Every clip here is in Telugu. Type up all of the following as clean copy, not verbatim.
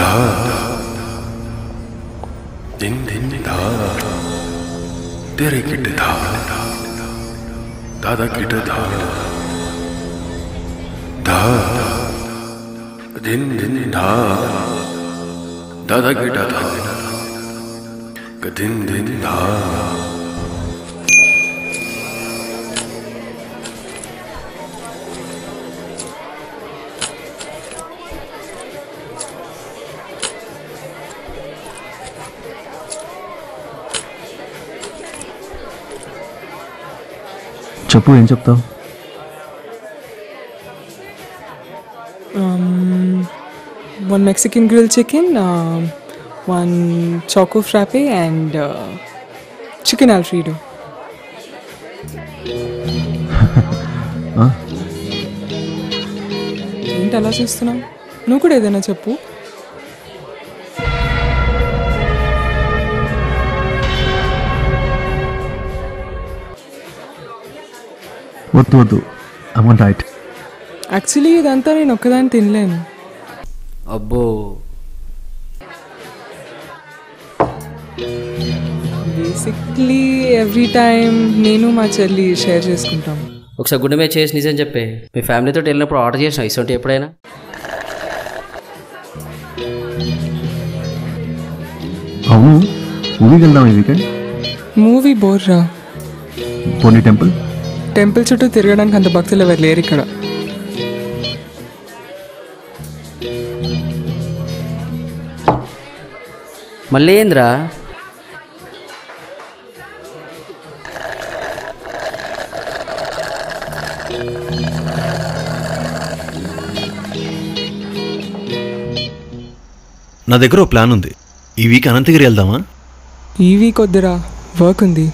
धा दिन दिन धा तेरे किट धा दादा किट धा धा दिन दिन धा दादा किट धा दिन दिन धा చెప్పు ఏం చెప్తావు? one Mexican grilled chicken, one choco frappe and chicken alfredo. ఏంటి అలా చేస్తున్నావు? నువ్వు కూడా ఏదైనా చెప్పు. వద్దు వద్దు, ఐ వాంట్ రైట్. యాక్చువల్లీ ఇదంతా నేను ఒక్కదాన్ని తినలేను. అబ్బో, బేసిక్లీ ఎవ్రీ టైం నేను మా చెల్లి షేర్ చేసుకుంటాం. ఒకసారి గుండె మీద చేసి నిజం చెప్పే, మీ ఫ్యామిలీతో వెళ్ళినప్పుడు ఆర్డర్ చేసిన ఇసొంటి ఎప్పుడైనా? అవును, మూవీకి వెళ్దాం ఈ వీకెండ్. మూవీ బోర్ రా. పోనీ టెంపుల్ చుట్టూ తిరగడానికి అంత భక్తులు ఎవరు లేరు ఇక్కడ. మళ్ళీ ఏంద్రా? నా దగ్గర ఓ ప్లాన్ ఉంది. ఈ వీక్ అనంతగిరి వెళ్దామా? ఈ వీక్ వద్దురా, వర్క్ ఉంది.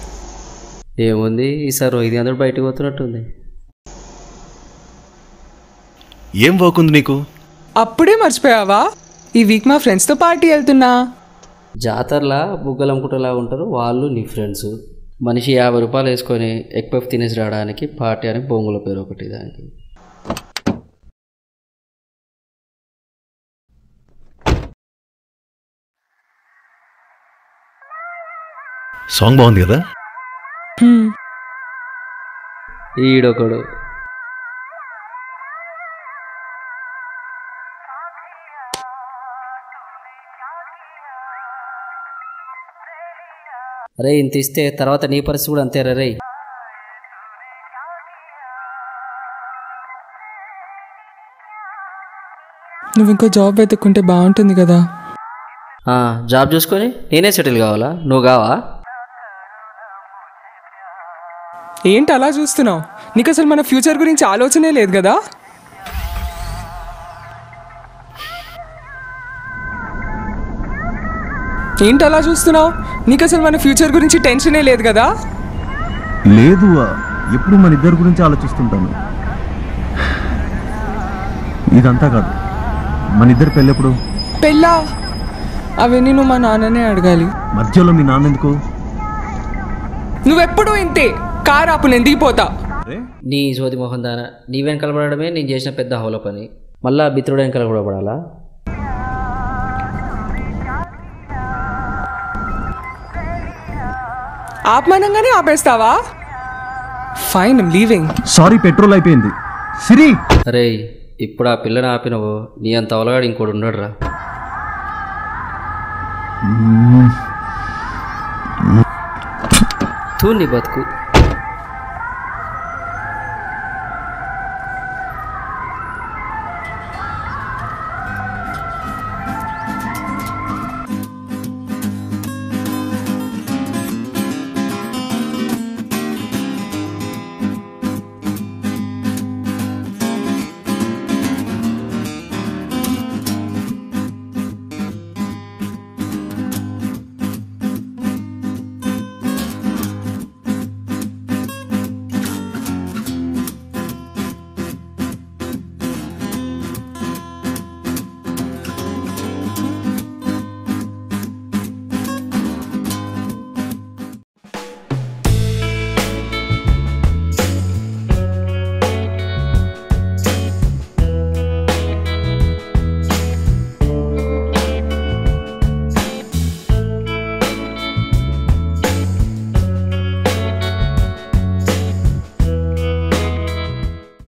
ఏముంది, ఈసారి ఇది అందరూ బయటకు పోతున్నట్టుంది. ఏం వర్క్ ఉంది నీకు? అప్పుడే మర్చిపోయావా? ఈ వీక్ మా ఫ్రెండ్స్తో పార్టీ వెళ్తున్నా. జాతరలా బుగ్గలు అమ్ముకుంటేలా ఉంటారు వాళ్ళు, నీ ఫ్రెండ్స్. మనిషి 50 రూపాయలు వేసుకొని ఎగ్ పఫ్ తినేసి రావడానికి పార్టీ అని బొంగుల పేరు ఒకటి దానికి. సాంగ్ బాగుంది కదా? ఈడొకడు అరే, ఇంత ఇస్తే తర్వాత నీ పరిస్థితి కూడా అంతే రే. నువ్వు ఇంకో జాబ్ వెతుక్కుంటే బాగుంటుంది కదా. జాబ్ చూసుకొని నేనే సెటిల్ కావాలా? నువ్వు కావా? ఏంటి అలా చూస్తున్నావు? నీకు అసలు మన ఫ్యూచర్ గురించి ఆలోచనే లేదు కదా. ఏంటి అలా చూస్తున్నావు? నీకు అసలు మన ఫ్యూచర్ గురించి టెన్షనే లేదు కదా. లేదు, ఎప్పుడు మన ఇద్దరి గురించి ఆలోచిస్తుంటాను. ఇదంతా కాదు, మన ఇద్దరు పెళ్ళెప్పుడు? పెళ్ళా? అవన్నీ నువ్వు మా నాన్ననే అడగాలి. మధ్యలో మీ నాన్న ఎందుకు? నువ్వెప్పుడు ఇంతే. కారు ఆపు, నేను దిగిపోతా. నీ సోది మొహం దాన, నీ వెనకాల పడడమే నేను చేసిన పెద్ద హౌల పని. మళ్ళా బిత్రుడు వెనకాల కూడా పడాలా? ఆపమనంగానే ఆపేస్తావా? Fine, I'm leaving. Sorry, petrol అయిపోయింది. సిరి, అరే ఇప్పుడు ఆ పిల్లని ఆపినవు, నీ అంత అవలగాడు ఇంకోటి ఉన్నాడు రా. తూ నీ బతుకు.